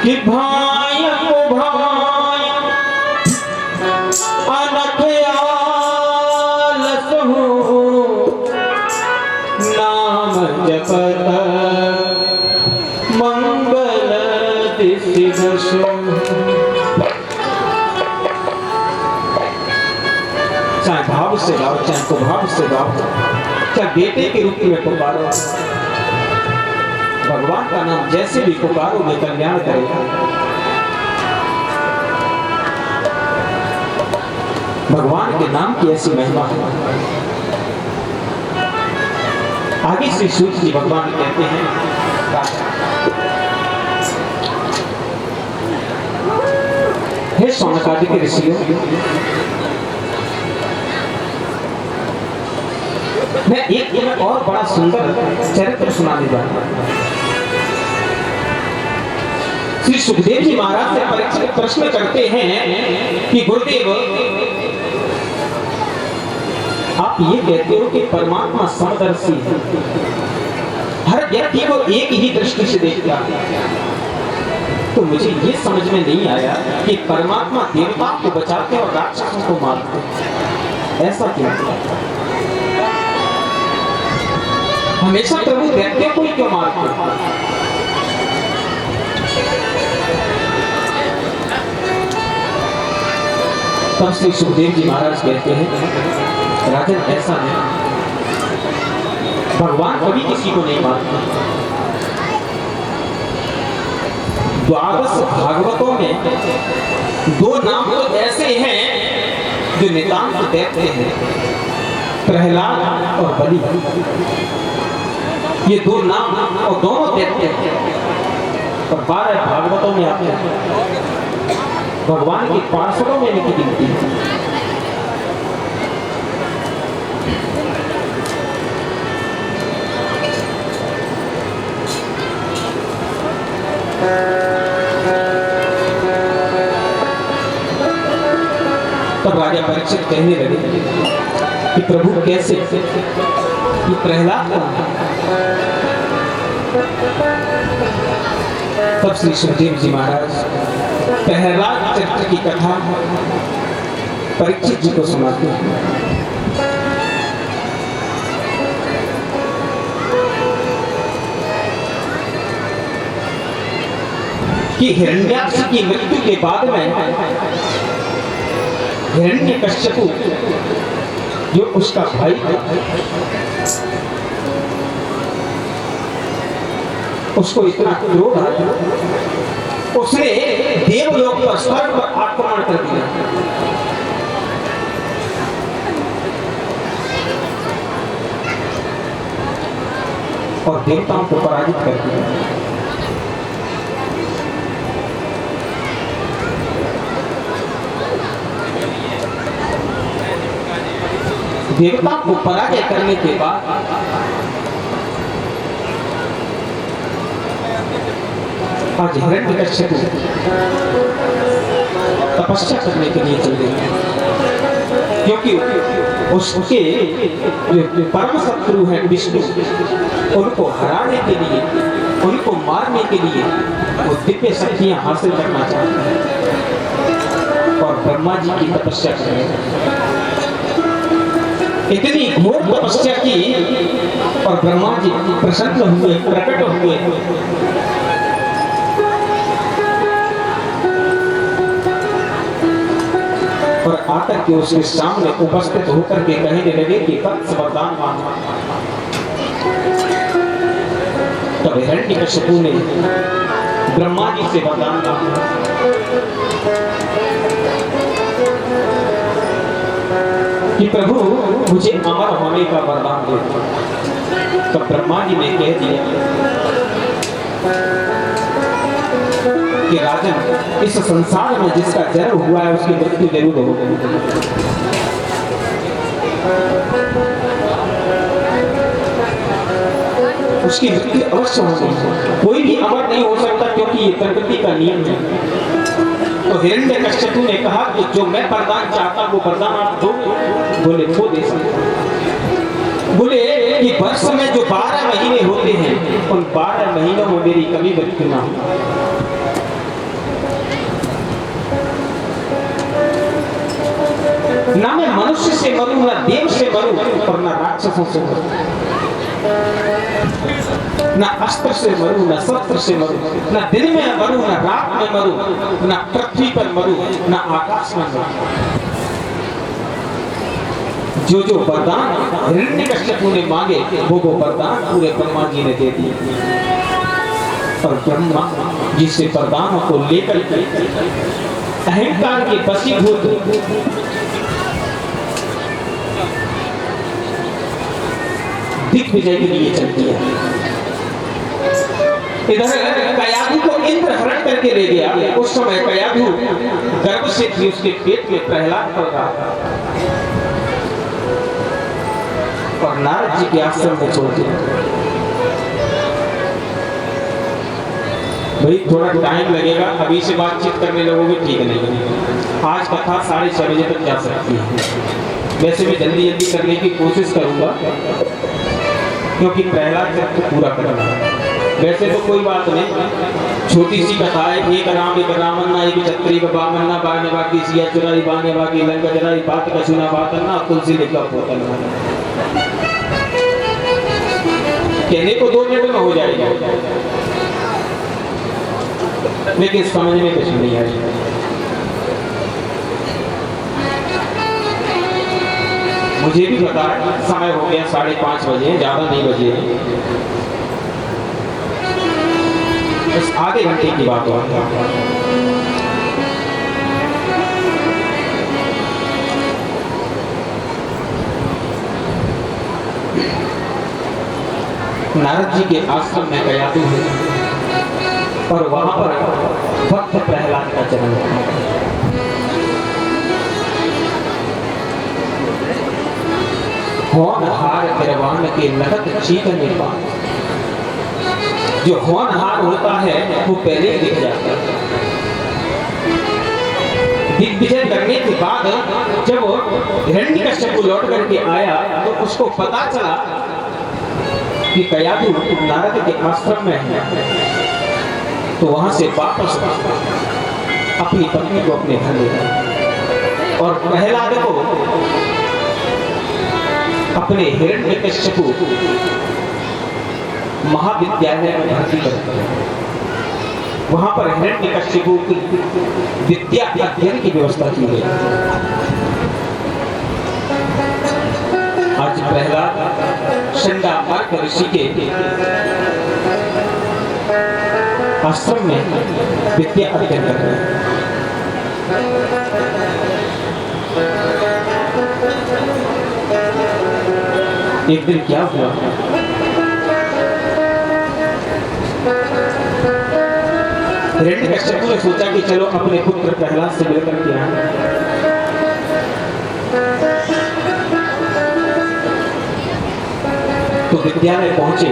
कि भाई को भाई अनख आलस हो नाम जपत मंगल दिशि दशो। चाहे भाव से गाओ चाहे को भाव से गाओ, चाहे बेटे के रूप में पुकारो, भगवान का नाम जैसे भी पुकारो वे कल्याण करेगा। भगवान के नाम की ऐसी महिमा है। आगे श्री सूत जी भगवान कहते हैं, हे शौनकादि के ऋषियों, मैं एक और बड़ा सुंदर चरित्र सुनाने जा रहा हूं। श्री सुखदेव जी महाराज से परीक्षित प्रश्न करते हैं कि गुरुदेव आप ये कहते हो कि परमात्मा समदर्शी है, हर व्यक्ति को एक ही दृष्टि से देखता है, तो मुझे ये समझ में नहीं आया कि परमात्मा देवताओं को बचाते और राक्षसों को मारते, ऐसा क्यों? हमेशा प्रभु दैत्यों को ही क्यों मारते? तब श्री सुखदेव जी महाराज कहते हैं, राजन ऐसा नहीं, भगवान कभी किसी को नहीं मारते। द्वादश भागवतों में दो नाम तो ऐसे हैं जो नितांत दैत्य हैं, प्रहलाद और बलि। ये दो नाम और दोनों दैत्य हैं और 12 भागवतों में आते हैं। भगवान के पार्षदों में इनकी गिनती है। तब राजा परीक्षित कहने लगे कि प्रभु कैसे, ये प्रहलाद कौन है? तब श्री सुखदेव जी महाराज प्रहलाद चरित्र की कथा परीक्षित जी को सुनाते हैं कि हिरण्याक्ष की मृत्यु के बाद में हिरण्यकश्यपु जो उसका भाई था, उसको इतना क्रोध आया, उसने देवलोक पर स्वर्ग पर आक्रमण कर दिया। और देवताओं को पराजित कर दिया। देवताओं को पराजय करने के बाद आज हिरण्यकश्यप तपस्या करने के लिए चल गए, क्योंकि उसके परम शत्रु हैं विष्णु, उनको हराने के लिए, उनको मारने के लिए वो दिव्य शक्तियां हासिल करना चाहते हैं और ब्रह्मा जी की तपस्या कर रहे हैं। इतनी घोर तपस्या की और ब्रह्मा जी प्रसन्न हुए, प्रकट हुए। और आकर के उसके सामने उपस्थित होकर के कहने लगे कि वत्स वरदान मांगो। तब हिरण्यकश्यपु ने ब्रह्मा जी से वरदान मांगा कि प्रभु मुझे अमर होने का वरदान दे। तब ब्रह्मा जी ने कह दिया कि राजन, इस संसार में जिसका जन्म हुआ है उसकी मृत्यु जरूर होगी। उसकी मृत्यु अवश्य होगी, कोई भी अमर नहीं हो सकता, क्योंकि ये प्रकृति का नियम है। तो हिरण्यकश्यपु ने कहा कि जो मैं वरदान चाहता वो वरदान आप दो। बोले वो दे सकते। बोले कि वर्ष में जो 12 महीने होते हैं उन 12 महीनों में मेरी कभी मृत्यु ना हो। ना मैं मनुष्य से मरूं, ना देव से मरूं, और ना राक्षसों से मरूं, ना अस्त्र से मरूं, ना शस्त्र से मरूं, ना दिन में मरूं, ना रात में मरूं, ना पृथ्वी पर मरूं, ना आकाश में मरूं। जो जो वरदान हिरण्यकश्यप ने मांगे वो वरदान पूरे ब्रह्मा जी ने दे दिए। और ब्रह्मा जिससे वरदानों को लेकर अहंकार के वशीभूत दिग्विजय के लिए चल दिया। इधर कयाधु को इंद्र हरण करके ले गया। उस समय कयाधु गर्भ से थी, उसके पेट में प्रहलाद पल रहा था और नारद जी के आश्रम में छोड़ दिया। भाई थोड़ा टाइम लगेगा, अभी से बातचीत करने लगोगे ठीक नहीं। आज कथा 6:30 बजे तक जा सकती है। वैसे मैं जल्दी जल्दी करने की कोशिश करूंगा क्योंकि प्रहलाद तक तो पूरा करना है। वैसे तो कोई बात नहीं, छोटी सी कथा है। एक राम एक रामन्ना एक छत्री का बामन्ना बाने बाकी सिया चुराई बाने बाकी लंका जराई बात का सुना बात ना तुलसी लिखा पोतलना। कहने को 2 मिनट में हो जाएगा लेकिन समझ में कुछ नहीं आएगा। मुझे भी पता है समय हो गया 5:30 बजे, ज्यादा नहीं बजे, बस आधे घंटे की बात हो। नारद जी के आश्रम में कयाधु है और वहां पर भक्त प्रहलाद का जन्म हुआ। होनहार गिरवान के नगद चीत निर्वाण। जो होनहार होता है वो पहले ही दिख जाता है। दिग्विजय करने के बाद जब हिरण्यकश्यप लौट करके आया तो उसको पता चला कि कयाधु नारद के आश्रम में है। तो वहां से वापस अपनी पत्नी को अपने घर ले गया और प्रहलाद को अपने हिरण्यकश्यप महाविद्यालय में भर्ती कर दिया। वहां पर हिरण्यकश्यप की विद्या अध्ययन की व्यवस्था की गई। आज प्रहलाद शंडामार्क ऋषि के आश्रम में विद्या अध्ययन कर रहे हैं। एक दिन क्या हुआ, हिरण्यकश्यप ने सोचा कि चलो अपने पुत्र प्रहलाद से मिलकर के आए। तो विद्यालय पहुंचे।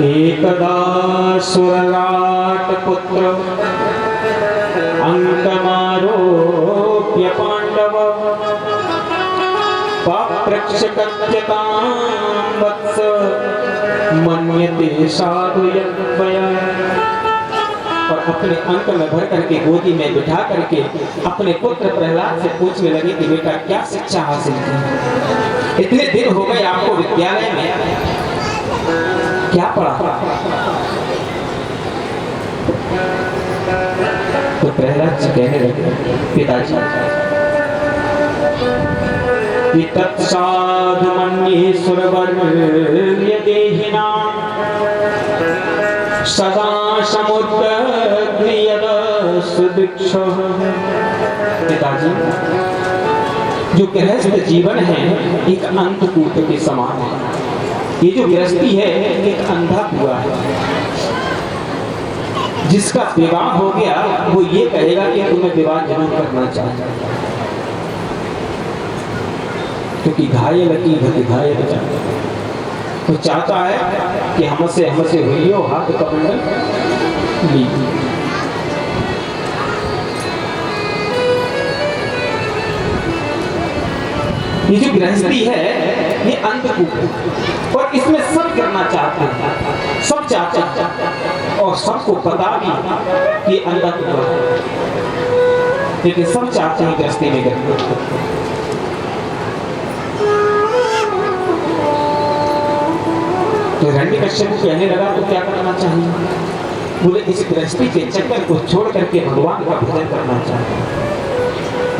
एकदा सुरलाट पुत्र अंकमारोप्य पांडव पाप्रक्षकत्यतां वत्स मन्यते साधु यद्वया। और अपने अंक में भर करके गोदी में बिठा करके अपने पुत्र प्रहलाद से पूछने लगे कि बेटा क्या शिक्षा हासिल की, इतने दिन हो गए आपको विद्यालय में, क्या पढ़ा? तो प्रहलाद जी कहने लगे पिताजी तत्साधु मन्ये सुरवर्य देहिना सदा समुद्रयद सुदीक्ष। पिताजी जो गृहस्थ जीवन है एक अंधकूप के समान है। ये जो गृहस्थी है एक अंधा कुआं है। जिसका विवाह हो गया वो ये कहेगा कि तुम्हें विवाह जरूर करना चाहिए, क्योंकि घायल की गति घायल चाहता। वो चाहता है कि हमसे हुई हो हाथ का बंधन ली। ये जो गृहस्थी है ये अंधकूप है और इसमें सब करना चाहते हैं, सब चाहते हैं और सबको पता भी कि अंधकूप है। लेकिन सब चाहते हैं गृहस्थी में करना। तो हिरण्यकश्यप कहने लगा तो क्या करना चाहिए? बोले इस गृहस्थी के चक्कर को छोड़ करके भगवान का भजन करना चाहिए।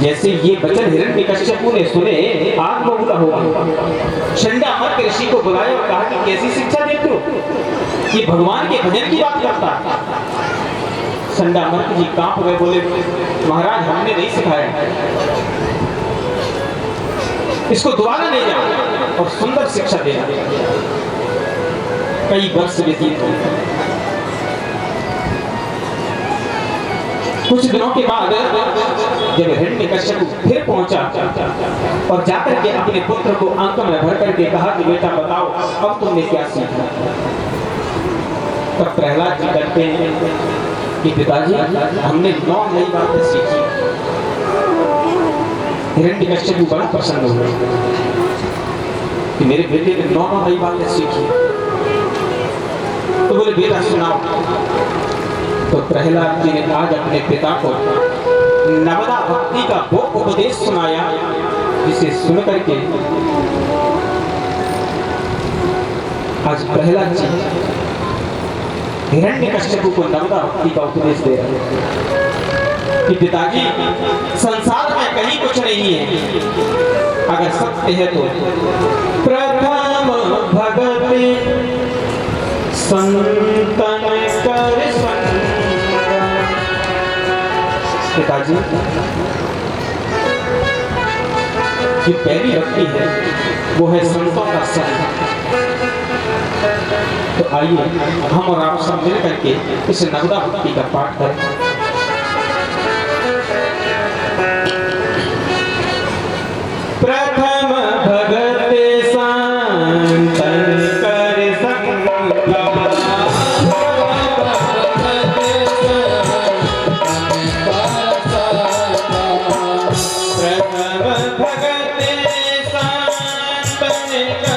जैसे ये वचन हिरण्यकश्यप ने सुने, आग बबूला हो गया। शंडा अमर ऋषि को बुलाया और कहा कि कैसी शिक्षा देते हो, ये भगवान के भजन की बात करता है। शंडा अमर जी कांप गए, बोले महाराज हमने नहीं सिखाया, इसको दोबारा ले जाओ और सुंदर शिक्षा देना। कई वर्ष व्यतीत हुए। कुछ दिनों के बाद जब हिरण्यकश्यप फिर पहुंचा और जाकर के अपने पुत्र को आंख में भर करके कहा कि बेटा बताओ अब तुमने क्या सीखा। तब प्रहलाद जी कहते हैं कि पिताजी हमने 9 नई बातें सीखी। हिरण्यकश्यप बड़ा प्रसन्न हुआ कि मेरे बेटे ने 9 नई बातें सीखी। तो बोले बेटा सुनाओ। तो प्रहलाद जी ने आज अपने पिता को नवदा भक्ति का वो उपदेश सुनाया जिसे सुन करके आज प्रहलाद जी हिरण्यकश्यप को नवदा भक्ति का उपदेश दे रहे हैं कि पिताजी संसार में कहीं कुछ नहीं है, अगर सत्य है तो प्रथम भगति संतन कर पिताजी जो पहली भक्ति है वो है संतों का संग। तो आइए हम और आप सब मिल करके इस नवदा भक्ति का पाठ करें। प्रथम भगते संतन कर संग, प्रथम भगते संतन